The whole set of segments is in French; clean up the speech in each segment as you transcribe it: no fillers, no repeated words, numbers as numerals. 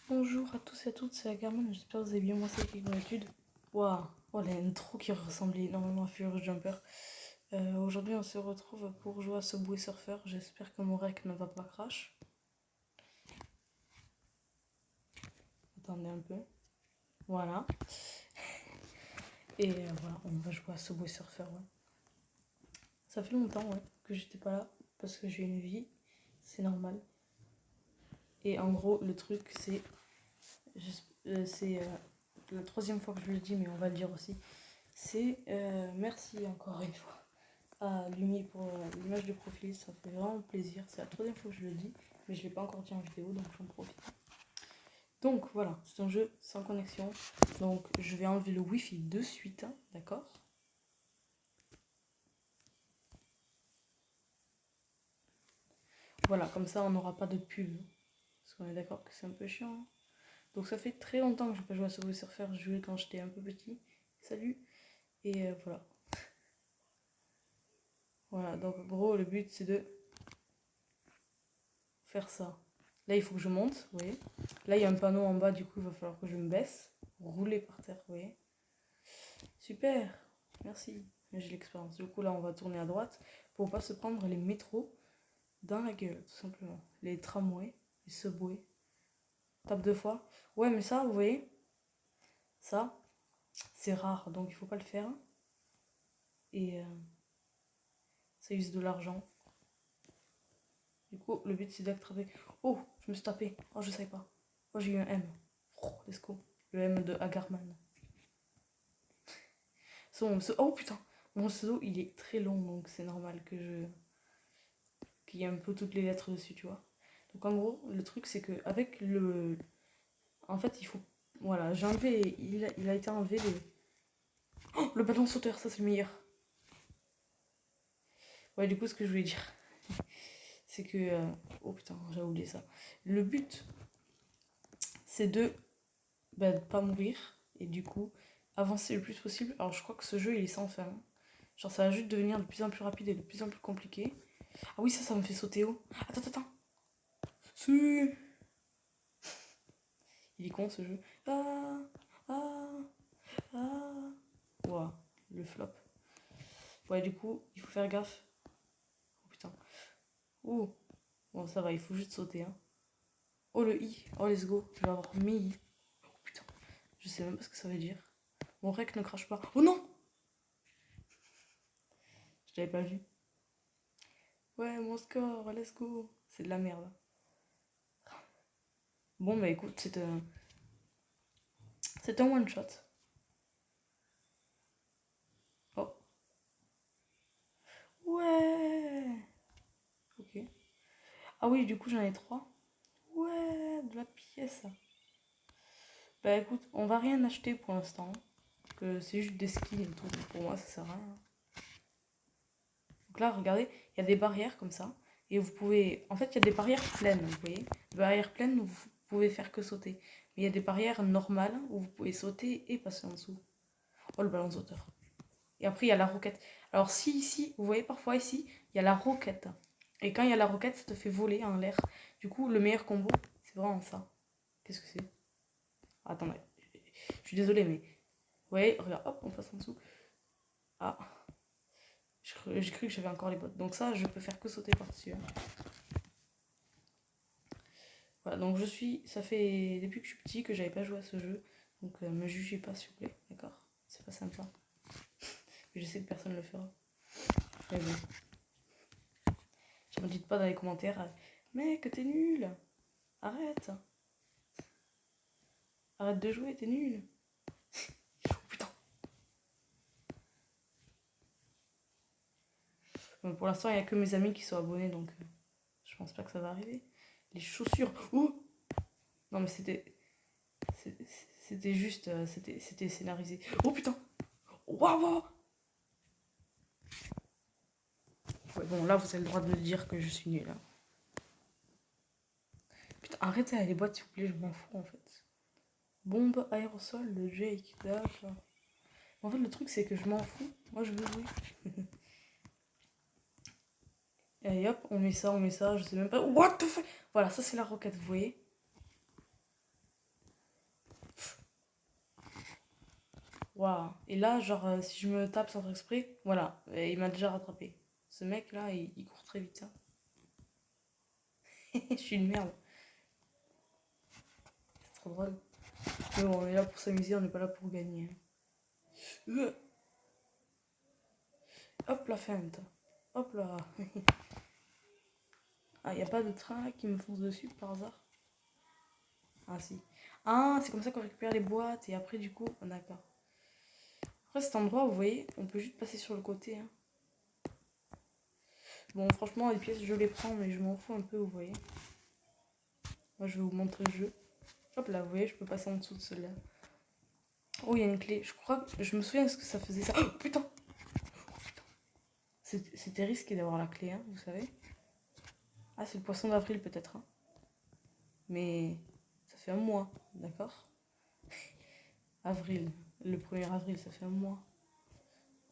Bonjour à tous et à toutes, c'est la Carmen, j'espère que vous allez bien, moi c'est Kik dans l'étude. Waouh, oh la intro qui ressemblait énormément à Furious Jumper. Aujourd'hui on se retrouve pour jouer à Subway Surfer, j'espère que mon rec ne va pas crash. Attendez un peu, voilà. Et voilà, on va jouer à Subway Surfer, ouais. Ça fait longtemps que j'étais pas là, parce que j'ai une vie, c'est normal. Et en gros, le truc c'est... c'est la troisième fois que je le dis, mais on va le dire aussi. C'est merci encore une fois à Lumi pour l'image de profil, ça fait vraiment plaisir. C'est la troisième fois que je le dis, mais je ne l'ai pas encore dit en vidéo, donc j'en profite. Donc voilà, c'est un jeu sans connexion. Donc je vais enlever le Wi-Fi de suite, hein, d'accord? Voilà, comme ça on n'aura pas de pub. Parce qu'on est d'accord que c'est un peu chiant. Hein. Donc ça fait très longtemps que je n'ai pas joué à Subway Surfer, je jouais quand j'étais un peu petit. Salut! Et voilà. Voilà, donc en gros le but c'est de faire ça. Là, il faut que je monte, vous voyez. Là, il y a un panneau en bas, du coup, il va falloir que je me baisse. Rouler par terre, vous voyez. Super, merci. J'ai l'expérience. Du coup, là, on va tourner à droite pour pas se prendre les métros dans la gueule, tout simplement. Les tramways, les subways. Tape deux fois. Ouais, mais ça, vous voyez, ça, c'est rare, donc il faut pas le faire. Et ça use de l'argent. Du coup, le but, c'est d'attraper. Oh, je me suis tapé. Oh, je savais pas. Oh, j'ai eu un M. Oh, let's go. Le M de Agarman. Oh putain, mon pseudo il est très long donc c'est normal qu'il y ait un peu toutes les lettres dessus, tu vois. Donc en gros, le truc c'est que avec le. En fait, il faut. Voilà, j'ai enlevé. Il a été enlevé les. Oh, le ballon sauteur, ça c'est le meilleur. Ouais, du coup, ce que je voulais dire, c'est que. Oh putain, j'ai oublié ça. Le but, c'est de. Bah, de pas mourir et du coup, avancer le plus possible. Alors, je crois que ce jeu il est sans fin. Genre, ça va juste devenir de plus en plus rapide et de plus en plus compliqué. Ah oui, ça me fait sauter haut. Attends. Si. Il est con ce jeu. Ah. Ouah, le flop. Ouais, du coup, il faut faire gaffe. Oh putain. Oh. Bon, ça va, il faut juste sauter. Hein. Oh, le I. Oh, let's go. Je vais avoir mes I. Oh putain. Je sais même pas ce que ça veut dire. Mon rec ne crache pas. Oh non. Je l'avais pas vu. Ouais, mon score. Let's go. C'est de la merde. Bon, bah écoute, c'est un one shot. Oh. Ouais. Ok. Ah oui, du coup, j'en ai 3. Ouais, de la pièce. Bah écoute, on va rien acheter pour l'instant. Parce que c'est juste des skins et tout. Pour moi, ça sert à rien. Donc là, regardez, il y a des barrières comme ça. Et vous pouvez. En fait, il y a des barrières pleines, vous voyez. Des barrières pleines où vous pouvez faire que sauter. Mais il y a des barrières normales où vous pouvez sauter et passer en dessous. Oh, le ballon sauteur. Et après, il y a la roquette. Alors, si ici, vous voyez parfois ici, il y a la roquette. Et quand il y a la roquette, ça te fait voler en l'air. Du coup, le meilleur combo, c'est vraiment ça. Qu'est-ce que c'est? Attendez. Je suis désolée, mais. Vous voyez, regarde, hop, on passe en dessous. Ah. J'ai cru que j'avais encore les bottes. Donc ça, je peux faire que sauter par-dessus. Hein. Voilà, donc je suis... Ça fait depuis que je suis petit que j'avais pas joué à ce jeu. Donc me jugez pas, s'il vous plaît. D'accord? C'est pas sympa. Mais je sais que personne ne le fera. Mais bon. Ne me dites pas dans les commentaires. Mec, t'es nul. Arrête. Arrête de jouer, t'es nul. Oh putain. Bon, pour l'instant, il n'y a que mes amis qui sont abonnés. Donc je pense pas que ça va arriver. Les chaussures. Oh non mais c'était juste c'était scénarisé. Oh putain. Waouh. Ouais, bon là vous avez le droit de me dire que je suis nulle. Hein. Putain arrêtez les boîtes s'il vous plaît, je m'en fous en fait. Bombe aérosol de Jake, d'accord. En fait le truc c'est que je m'en fous, moi je veux jouer. Et hop, on met ça, je sais même pas. What the fuck. Voilà, ça c'est la roquette, vous voyez. Waouh. Et là, genre, si je me tape sans faire exprès, voilà, et il m'a déjà rattrapé. Ce mec-là, il court très vite, hein. Je suis une merde. C'est trop drôle. Mais bon, on est là pour s'amuser, on n'est pas là pour gagner, hein. Hop la feinte. Hop là. Ah, y a pas de train là qui me fonce dessus par hasard? Ah si. Ah, c'est comme ça qu'on récupère les boîtes et après du coup, oh, d'accord. Après cet endroit, vous voyez, on peut juste passer sur le côté, hein. Bon, franchement, les pièces, je les prends, mais je m'en fous un peu, vous voyez. Moi, je vais vous montrer le jeu. Hop là, vous voyez, je peux passer en dessous de celle-là. Oh, il y a une clé. Je crois que je me souviens ce que ça faisait ça. Oh putain! C'était risqué d'avoir la clé, hein, vous savez. Ah, c'est le poisson d'avril peut-être, hein. Mais ça fait un mois, d'accord? Avril. Le 1er avril, ça fait un mois.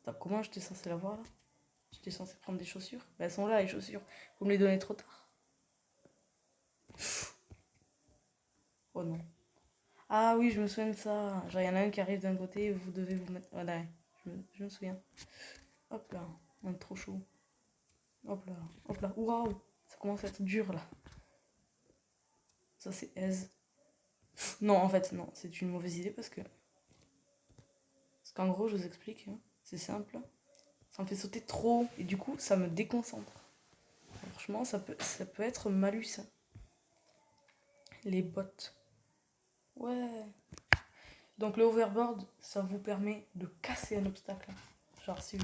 Attends, comment j'étais censée l'avoir là? J'étais censée prendre des chaussures? Bah, elles sont là, les chaussures. Vous me les donnez trop tard. Oh non. Ah oui, je me souviens de ça. Genre, il y en a un qui arrive d'un côté et vous devez vous mettre. Voilà, je me souviens. Hop là, on est trop chaud. Hop là, hop là. Waouh, ça commence à être dur là. Ça, c'est aise. Non, en fait, non, c'est une mauvaise idée parce que. Parce qu'en gros, je vous explique, hein, c'est simple. Ça me fait sauter trop et du coup, ça me déconcentre. Franchement, ça peut être malus, hein. Les bottes. Ouais. Donc le overboard, ça vous permet de casser un obstacle, hein. Genre si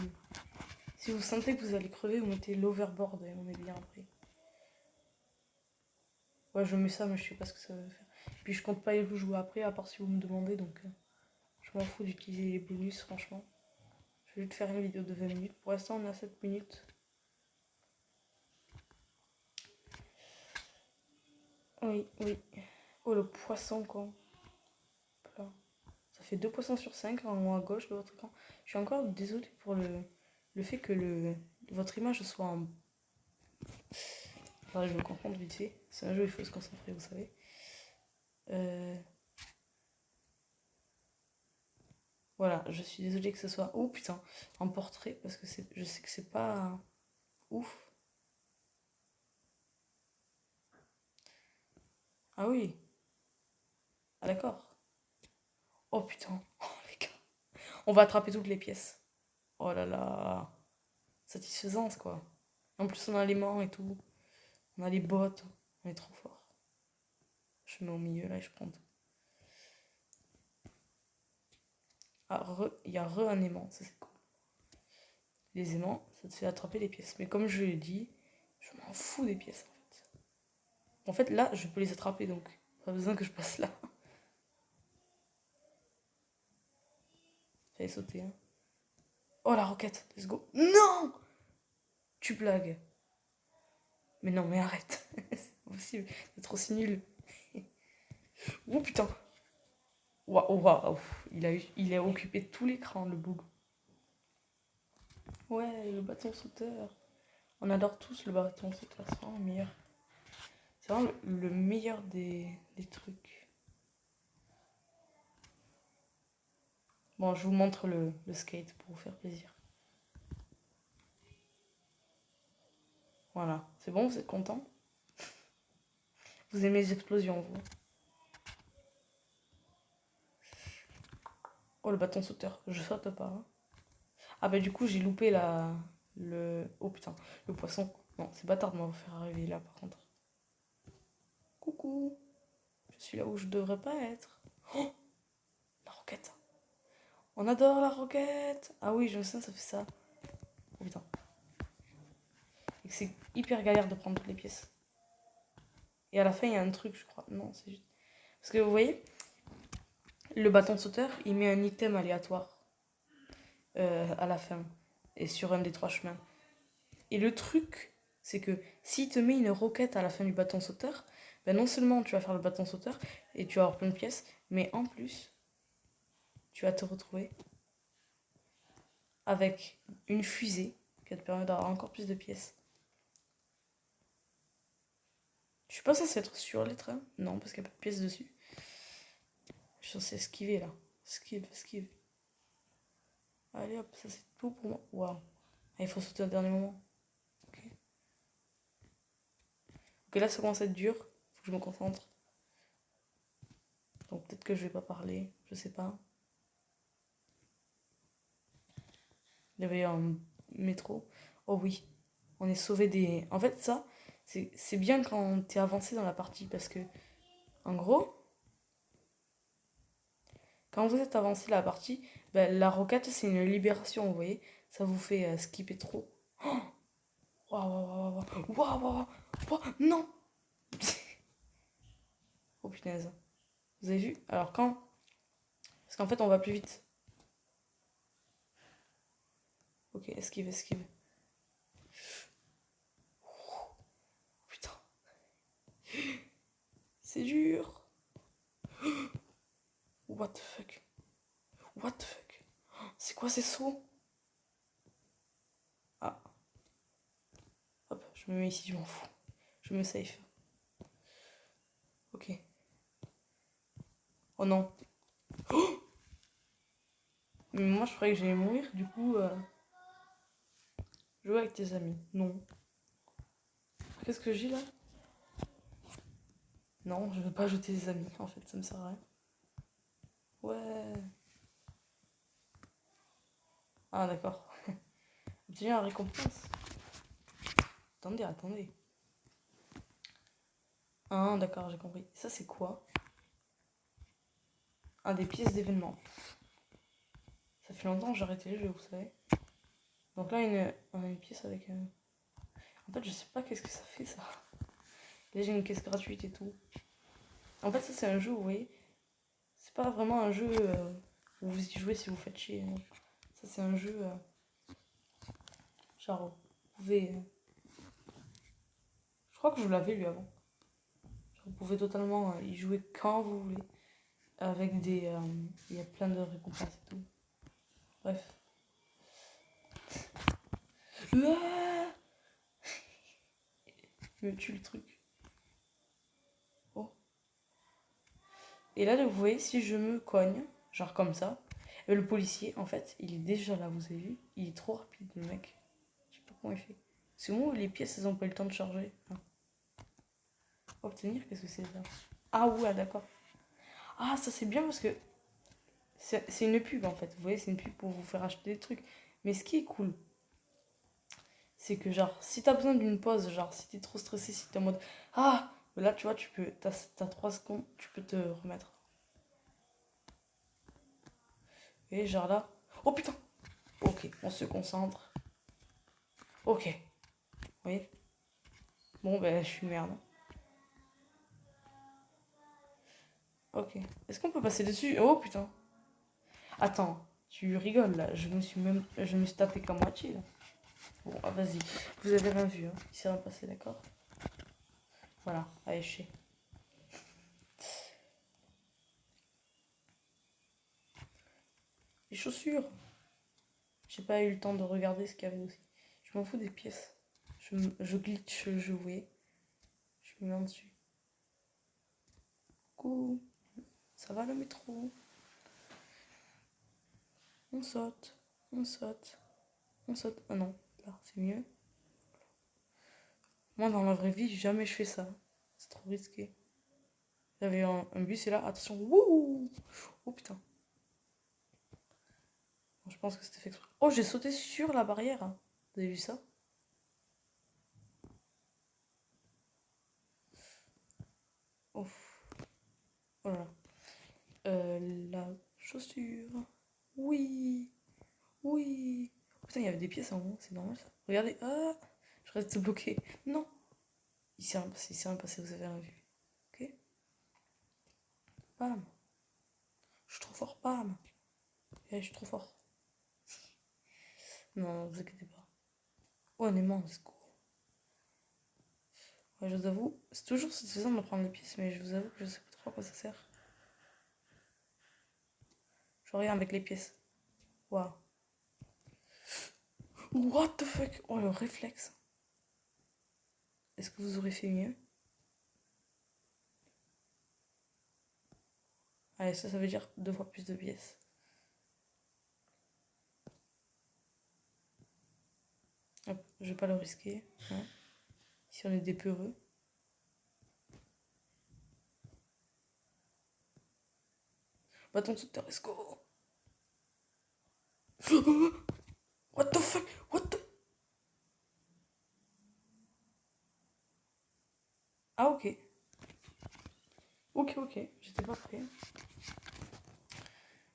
vous sentez que vous allez crever, vous mettez l'overboard et on est bien après. Ouais, je mets ça, mais je sais pas ce que ça va faire. Puis je compte pas y jouer après, à part si vous me demandez, donc je m'en fous d'utiliser les bonus, franchement. Je vais juste faire une vidéo de 20 minutes. Pour l'instant, on a 7 minutes. Oui, oui. Oh, le poisson, quoi. Là. Ça fait 2 poissons sur 5 en haut à gauche de votre écran. Je suis encore désolée pour le fait que votre image soit en. Attendez, je me concentre vite fait. C'est un jeu, il faut se concentrer, vous savez. Voilà, je suis désolée que ce soit. Oh putain, en portrait, parce que je sais que c'est pas ouf. Ah oui, ah d'accord. Oh putain, oh les gars. On va attraper toutes les pièces. Oh là là. Satisfaisance quoi. En plus, on a les et tout. On a les bottes. On est trop fort. Je mets au milieu là et je prends tout. Ah, il y a un aimant, ça c'est cool. Les aimants, ça te fait attraper les pièces. Mais comme je l'ai dit, je m'en fous des pièces en fait. En fait, là, je peux les attraper donc. Pas besoin que je passe là. Fallait sauter, hein. Oh la roquette, let's go. Non! Tu blagues. Mais non, mais arrête. C'est pas possible. C'est trop si nul. Oh putain. Waouh, waouh. Il a occupé tout l'écran, le boug. Ouais, le bâton sauteur. On adore tous le bâton sauteur. C'est vraiment le meilleur. C'est vraiment le meilleur des trucs. Bon, je vous montre le skate pour vous faire plaisir. Voilà. C'est bon, vous êtes content? Vous aimez les explosions, vous? Oh, le bâton sauteur. Je saute pas, hein. Ah bah du coup, j'ai loupé Oh putain, le poisson. Non, c'est bâtard de m'avoir fait arriver là, par contre. Coucou. Je suis là où je devrais pas être. Oh, la roquette. On adore la roquette. Ah oui, je sais, ça fait ça. Oh putain. Et que c'est hyper galère de prendre toutes les pièces. Et à la fin, il y a un truc, je crois. Non, c'est juste. Parce que vous voyez, le bâton sauteur, il met un item aléatoire à la fin. Et sur un des 3 chemins. Et le truc, c'est que s'il te met une roquette à la fin du bâton sauteur, ben non seulement tu vas faire le bâton sauteur et tu vas avoir plein de pièces, mais en plus, tu vas te retrouver avec une fusée qui va te permettre d'avoir encore plus de pièces. Je suis pas censée être sur les trains. Non, parce qu'il n'y a pas de pièces dessus. Je suis censée esquiver là. Esquive, esquive. Allez hop, ça c'est tout pour moi. Waouh. Ah, il faut sauter au dernier moment. Ok. Ok, là ça commence à être dur. Faut que je me concentre. Donc peut-être que je vais pas parler. Je sais pas. Il y avait un métro. Oh oui. On est sauvé des. En fait, ça, c'est bien quand t'es avancé dans la partie. Parce que, en gros, quand vous êtes avancé la partie, ben, la roquette c'est une libération, vous voyez. Ça vous fait skipper trop. Oh, waouh, waouh, waouh, waouh, waouh, waouh, non! Oh punaise. Vous avez vu? Alors quand. Parce qu'en fait, on va plus vite. Ok, esquive, esquive. Putain, c'est dur. What the fuck? What the fuck? C'est quoi ces sauts? Ah, hop, je me mets ici, je m'en fous. Je me safe. Ok. Oh non. Mais moi, je croyais que j'allais mourir, du coup. Jouer avec tes amis. Non. Qu'est-ce que j'ai là? Non, je veux pas jeter des amis, en fait, ça me sert à rien. Ouais. Ah, d'accord. Obtenir la récompense. Attendez, attendez. Ah, d'accord, j'ai compris. Ça, c'est quoi? Ah, des pièces d'événements. Ça fait longtemps que j'ai arrêté le jeu, vous savez. Donc là, on a une pièce avec... En fait, je sais pas qu'est-ce que ça fait, ça. Là, j'ai une caisse gratuite et tout. En fait, ça, c'est un jeu, vous voyez. C'est pas vraiment un jeu où vous y jouez si vous faites chier. Non. Ça, c'est un jeu... genre, vous pouvez... Je crois que je l'avais, lui, avant. Genre, vous pouvez totalement y jouer quand vous voulez. Avec des... Il y a plein de récompenses et tout. Bref. Ah, il me tue le truc. Oh. Et là, vous voyez, si je me cogne, genre comme ça, le policier, en fait, il est déjà là, vous avez vu? Il est trop rapide, le mec. Je sais pas comment il fait. C'est où les pièces, elles ont pas eu le temps de charger. Ah. Obtenir, qu'est-ce que c'est ça? Ah ouais, d'accord. Ah, ça c'est bien parce que c'est une pub en fait. Vous voyez, c'est une pub pour vous faire acheter des trucs. Mais ce qui est cool, c'est que genre, si t'as besoin d'une pause, genre si t'es trop stressé, si t'es en mode ah, là tu vois, tu peux, t'as 3 secondes, tu peux te remettre. Et genre là, oh putain! Ok, on se concentre. Ok, vous voyez? Bon, ben je suis une merde. Ok. Est-ce qu'on peut passer dessus? Oh putain! Attends, tu rigoles là, je me suis tapé comme moitié là. Bon, ah, vas-y, vous avez rien vu, hein. Il s'est rien passé, d'accord? Voilà, allez, je sais. Les chaussures! J'ai pas eu le temps de regarder ce qu'il y avait aussi. Je m'en fous des pièces. Je glitch le jeu, vous voyez. Je me mets en dessus. Coucou, ça va le métro? On saute, on saute, on saute. Ah non, là, c'est mieux. Moi, dans la vraie vie, jamais je fais ça. C'est trop risqué. J'avais un bus et là, attention, wouh! Oh putain. Bon, je pense que c'était fait exprès. Oh, j'ai sauté sur la barrière. Vous avez vu ça? Ouf. Oh là là. La chaussure. Oui. Oui. Putain, il y avait des pièces en haut, c'est normal ça. Regardez. Ah, je reste bloqué. Non. Il s'est rien passé, vous avez rien vu. Ok. Bam. Je suis trop fort, bam. Je suis trop fort. Non, vous inquiétez pas. Oh, on est mort, c'est cool. Ouais, je vous avoue, c'est toujours satisfaisant de prendre les pièces, mais je vous avoue que je sais pas trop à quoi ça sert. Je regarde avec les pièces. Waouh. What the fuck? Oh, le réflexe. Est-ce que vous aurez fait mieux? Allez, ça veut dire 2 fois plus de pièces. Hop, je vais pas le risquer. Hein. Si on est des peureux. Bâton de terre, let's go. What the fuck? What the... Ah, ok. Ok. J'étais pas prêt.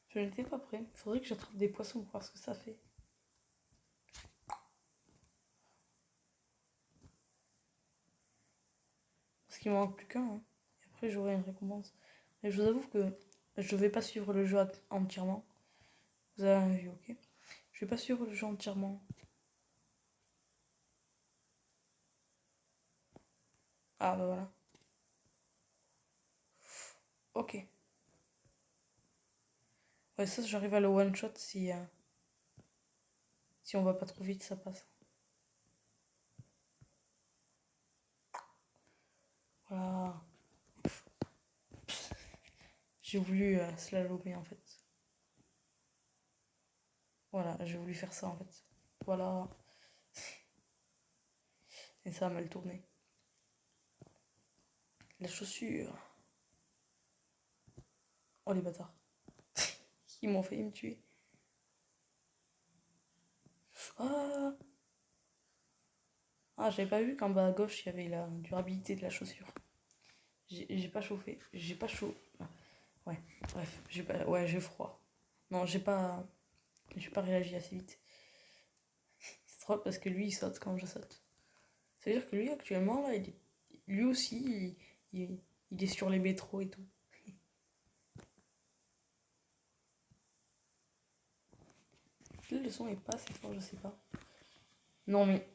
Je n'étais pas prêt. Faudrait que j'attrape des poissons pour voir ce que ça fait. Parce qu'il m'en manque plus qu'un. Hein. Et après, j'aurai une récompense. Mais je vous avoue que je vais pas suivre le jeu entièrement. Vous avez vu, ok? Je vais pas suivre le jeu entièrement. Ah, bah voilà. Ok. Ouais, ça, j'arrive à le one-shot si on va pas trop vite, ça passe. Voilà. J'ai voulu slalomer en fait. Voilà, j'ai voulu faire ça en fait. Voilà. Et ça a mal tourné. La chaussure. Oh les bâtards. Ils m'ont failli me tuer. Ah, j'avais pas vu qu'en bas à gauche il y avait la durabilité de la chaussure. J'ai pas chauffé. J'ai pas chaud. Ouais, bref. J'ai froid. Non, j'ai pas réagi assez vite. C'est trop parce que lui il saute quand je saute. Ça veut dire que lui actuellement là, lui aussi il est sur les métros et tout. Le son est pas assez fort, je sais pas. Non mais.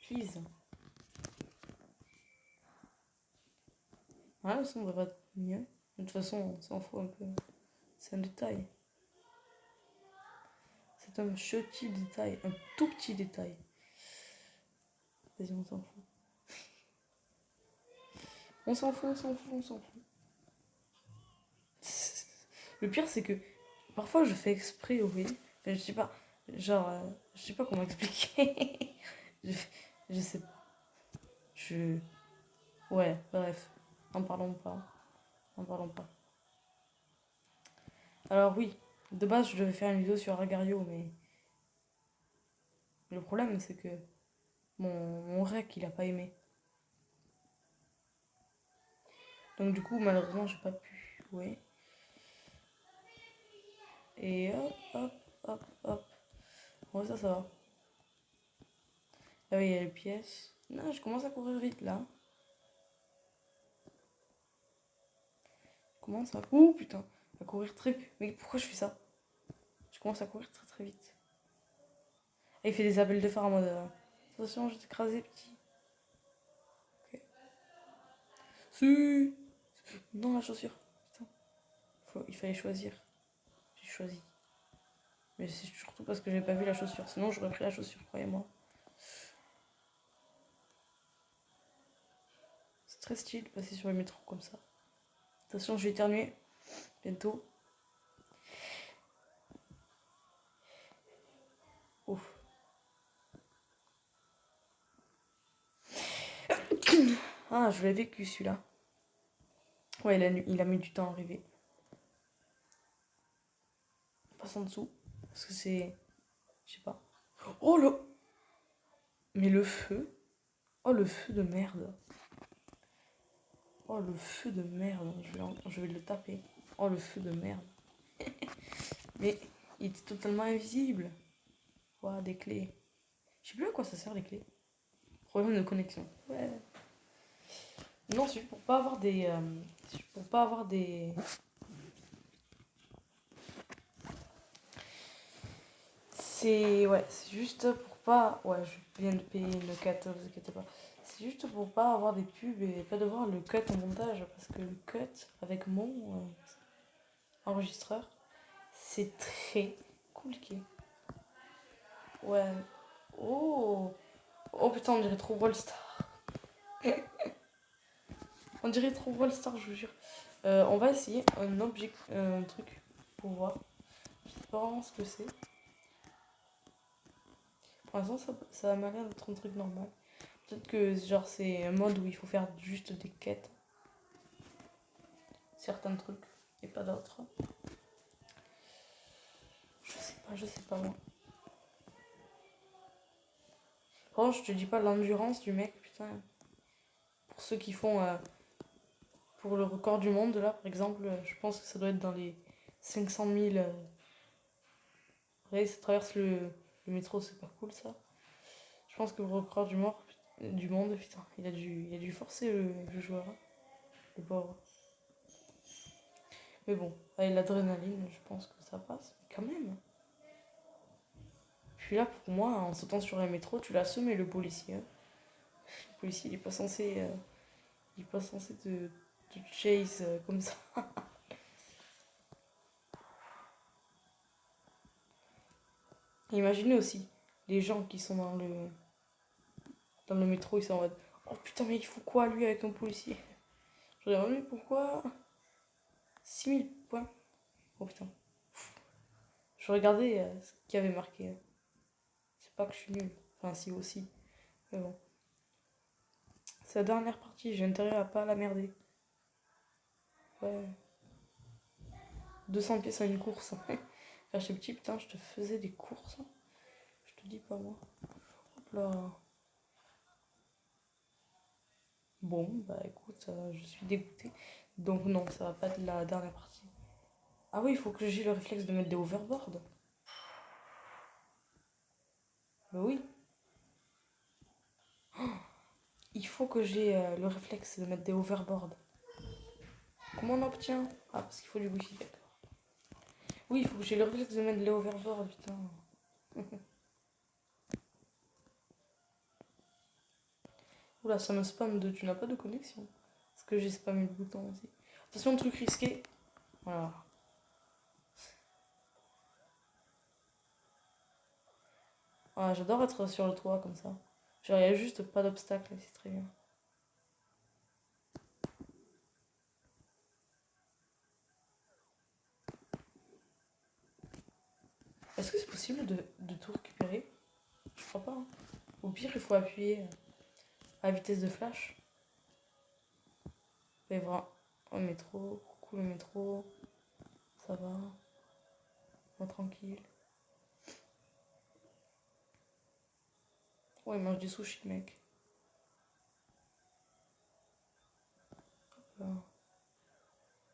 Please. Ouais, le son devrait être mieux. De toute façon, on s'en fout un peu. C'est un détail. C'est un petit détail. Un tout petit détail. Vas-y, on s'en fout. On s'en fout. Le pire, c'est que parfois je fais exprès, oui. Je sais pas. Genre, je sais pas comment expliquer. je, je sais pas. Ouais, bref. N'en parlons pas. Alors, oui. De base, je devais faire une vidéo sur Agario, mais. Le problème, c'est que mon rec, il a pas aimé. Donc, du coup, malheureusement, j'ai pas pu jouer. Et hop. Ouais, ça va. Ah oui, il y a les pièces. Non, je commence à courir vite là. Je commence à. Ouh putain! À courir très. Mais pourquoi je fais ça? Je commence à courir très vite. Et il fait des appels de phare en mode. Attention, je vais t'écraser, petit. Ok. Si! Non, la chaussure. Putain. Il fallait choisir. J'ai choisi. Mais c'est surtout parce que j'ai pas vu la chaussure. Sinon, j'aurais pris la chaussure, croyez-moi. C'est très stylé de passer sur le métro comme ça. Attention, je vais éternuer. Bientôt. Ouf. Ah, je l'ai vécu celui-là. Ouais, il a mis du temps à arriver. On passe en dessous. Parce que c'est. Je sais pas. Oh le. Mais le feu. Oh le feu de merde. Oh le feu de merde. Je vais le taper. Oh le feu de merde. Mais il était totalement invisible. Ouah, des clés. Je sais plus à quoi ça sert les clés. Problème de connexion. Ouais. Non, c'est juste pour pas avoir des. Pour pas avoir des. Ouais, c'est juste pour pas. Ouais, je viens de payer le cut, vous inquiétez pas. C'est juste pour pas avoir des pubs et pas devoir le cut en montage. Parce que le cut avec mon enregistreur, c'est très compliqué. Ouais. Oh! Oh putain, on dirait trop Wallstar. On dirait trop Wallstar, je vous jure. On va essayer un truc pour voir. Je sais pas vraiment ce que c'est. Pour l'instant, ça m'a l'air d'être un truc normal. Peut-être que genre c'est un mode où il faut faire juste des quêtes. Certains trucs et pas d'autres. Je sais pas moi. Oh, je te dis pas l'endurance du mec, putain. Pour ceux qui font pour le record du monde là par exemple, je pense que ça doit être dans les 500 000. Ouais, ça traverse le métro, c'est pas cool ça. Je pense que le record du monde, putain, il a dû forcer le joueur, hein, le pauvre. Mais bon, avec l'adrénaline, je pense que ça passe, mais quand même. Puis là, pour moi, en sautant sur un métro, tu l'as semé le policier, hein. Le policier, il est pas censé te chase comme ça. Imaginez aussi les gens qui sont dans le métro, ils sont en mode oh putain, mais il faut quoi lui avec un policier? Je dirais, mais pourquoi 6 000 points? Oh putain. Je regardais ce qu'il y avait marqué, hein. C'est pas que je suis nulle. Enfin, si aussi. Mais bon. C'est la dernière partie, j'ai intérêt à pas la merder. Ouais. 200 pièces à une course. Quand j'étais petit, putain, je te faisais des courses. Je te dis pas moi. Hop là. Bon, bah écoute, je suis dégoûtée. Donc non, ça va pas être la dernière partie. Ah oui, il faut que j'ai le réflexe de mettre des overboards. Bah oui. Il faut que j'ai le réflexe de mettre des overboards. Comment on obtient? Ah, parce qu'il faut du wifi, d'accord. Oui, il faut que j'ai le réflexe de mettre les overboards, putain. Oula, ça me spam de tu n'as pas de connexion. Parce que j'ai spammé le bouton aussi. Attention, truc risqué. Voilà. Ah, j'adore être sur le toit comme ça. Genre, il n'y a juste pas d'obstacle, c'est très bien. Est-ce que c'est possible de tout récupérer? Je crois pas, hein. Au pire, il faut appuyer à vitesse de flash. Et voilà. Oh, le métro. Coucou le métro. Ça va. Oh, tranquille. Oh, il mange des sushis, mec. Hop là.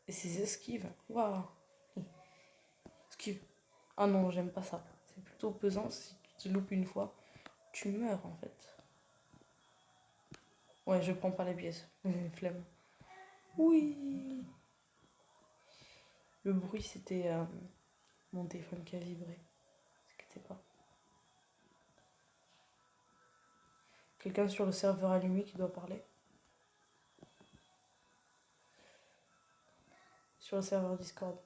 Et ses esquives. Waouh. Esquive. Ah non, j'aime pas ça. C'est plutôt pesant. Si tu te loupes une fois, tu meurs en fait. Ouais, je prends pas les pièces. Flemme. Oui. Le bruit, c'était mon téléphone qui a vibré. T'inquiète pas. Quelqu'un sur le serveur allumé qui doit parler. Sur le serveur Discord.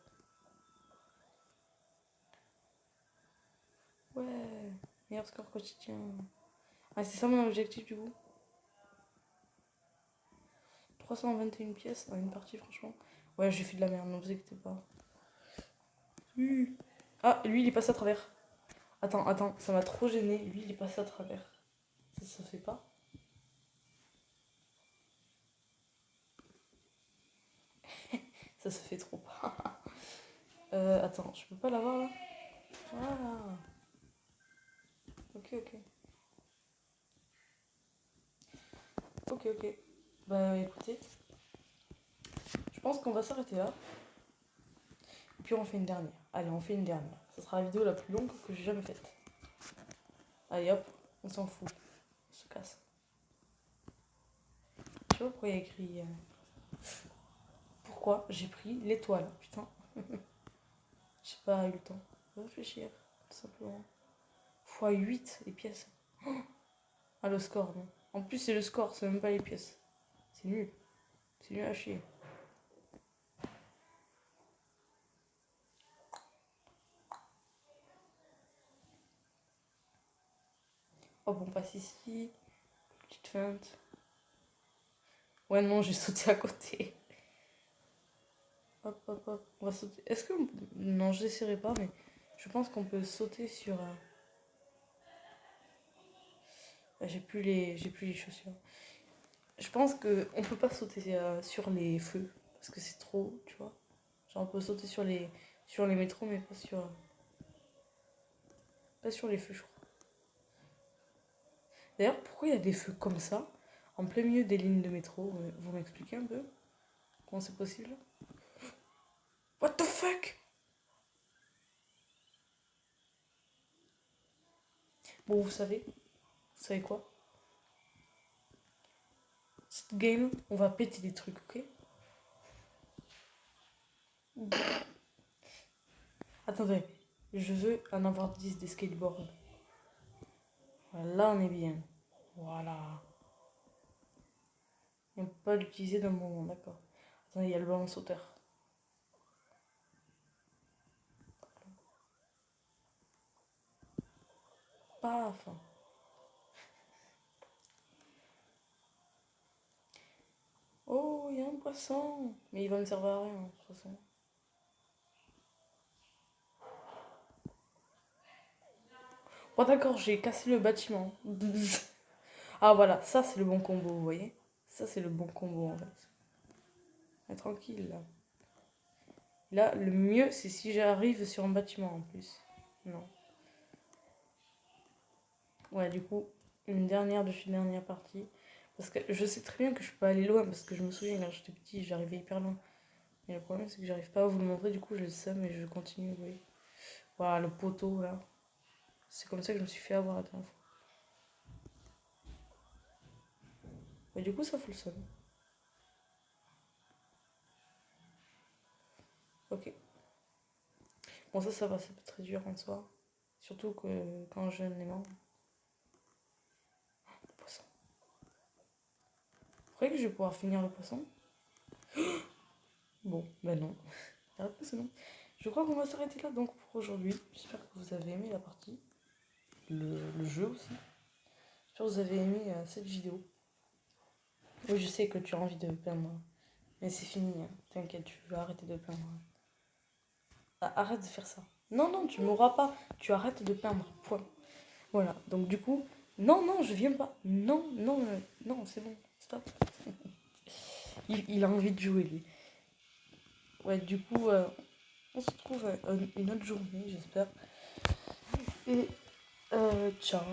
Ouais. Meilleur score quotidien. Ah, c'est ça mon objectif du coup. 321 pièces dans une partie, franchement. Ouais, j'ai fait de la merde, ne vous inquiétez pas. Ah, lui, il est passé à travers. Attends, ça m'a trop gêné. Lui, il est passé à travers. Ça se fait pas. Ça se fait trop pas. Attends, je peux pas l'avoir là. Voilà. Ok. Ok. Bah écoutez, je pense qu'on va s'arrêter là. Et puis on fait une dernière. Allez, on fait une dernière. Ça sera la vidéo la plus longue que j'ai jamais faite. Allez hop, on s'en fout. On se casse. Je sais pas pourquoi il y a écrit. Pourquoi j'ai pris l'étoile. Putain. J'ai pas eu le temps de réfléchir, tout simplement. x8 les pièces. Ah, le score, non. En plus, c'est le score, c'est même pas les pièces. C'est nul. C'est nul à chier. Hop, on passe ici. Petite feinte. Ouais, non, j'ai sauté à côté. Hop. On va sauter. Est-ce que. Non, je n'essaierai pas, mais je pense qu'on peut sauter sur. J'ai plus les chaussures. Je pense qu'on peut pas sauter sur les feux. Parce que c'est trop, tu vois. Genre on peut sauter sur les métros, mais pas sur les feux, je crois. D'ailleurs, pourquoi il y a des feux comme ça, en plein milieu des lignes de métro? Vous m'expliquez un peu comment c'est possible? What the fuck? Bon, vous savez quoi? Cette game, on va péter des trucs, ok? Attendez, je veux en avoir 10 des skateboards. Voilà, là on est bien. Voilà. Et on peut pas l'utiliser d'un moment, d'accord. Attendez, il y a le ballon sauteur. Paf. Oh, il y a un poisson. Mais il va me servir à rien, de toute façon. Oh d'accord, j'ai cassé le bâtiment. Ah voilà, ça c'est le bon combo, vous voyez? Ça c'est le bon combo en fait. Mais tranquille là. Là, le mieux c'est si j'arrive sur un bâtiment en plus. Non. Ouais, du coup, une dernière partie. Parce que je sais très bien que je peux aller loin, parce que je me souviens quand j'étais petit, j'arrivais hyper loin. Mais le problème c'est que j'arrive pas à vous le montrer, du coup j'ai le seum et je continue, vous voyez. Voilà, le poteau là. C'est comme ça que je me suis fait avoir la dernière fois. Mais du coup ça fout le seum. Ok. Bon ça va, c'est pas très dur en soi. Surtout que quand je les mange. Le poisson. Vous croyez que je vais pouvoir finir le poisson? Bon, ben non. C'est non. Je crois qu'on va s'arrêter là donc pour aujourd'hui. J'espère que vous avez aimé la partie. Le jeu aussi. J'espère que vous avez aimé cette vidéo. Oui, je sais que tu as envie de peindre. Mais c'est fini, hein. T'inquiète, tu vas arrêter de peindre. Ah, arrête de faire ça. Non, non, tu m'auras pas. Tu arrêtes de peindre. Point. Voilà. Donc du coup, non, non, je viens pas. Non, non, non, c'est bon. Stop. Il a envie de jouer, lui. Ouais, du coup, on se retrouve une autre journée, j'espère. Et ciao.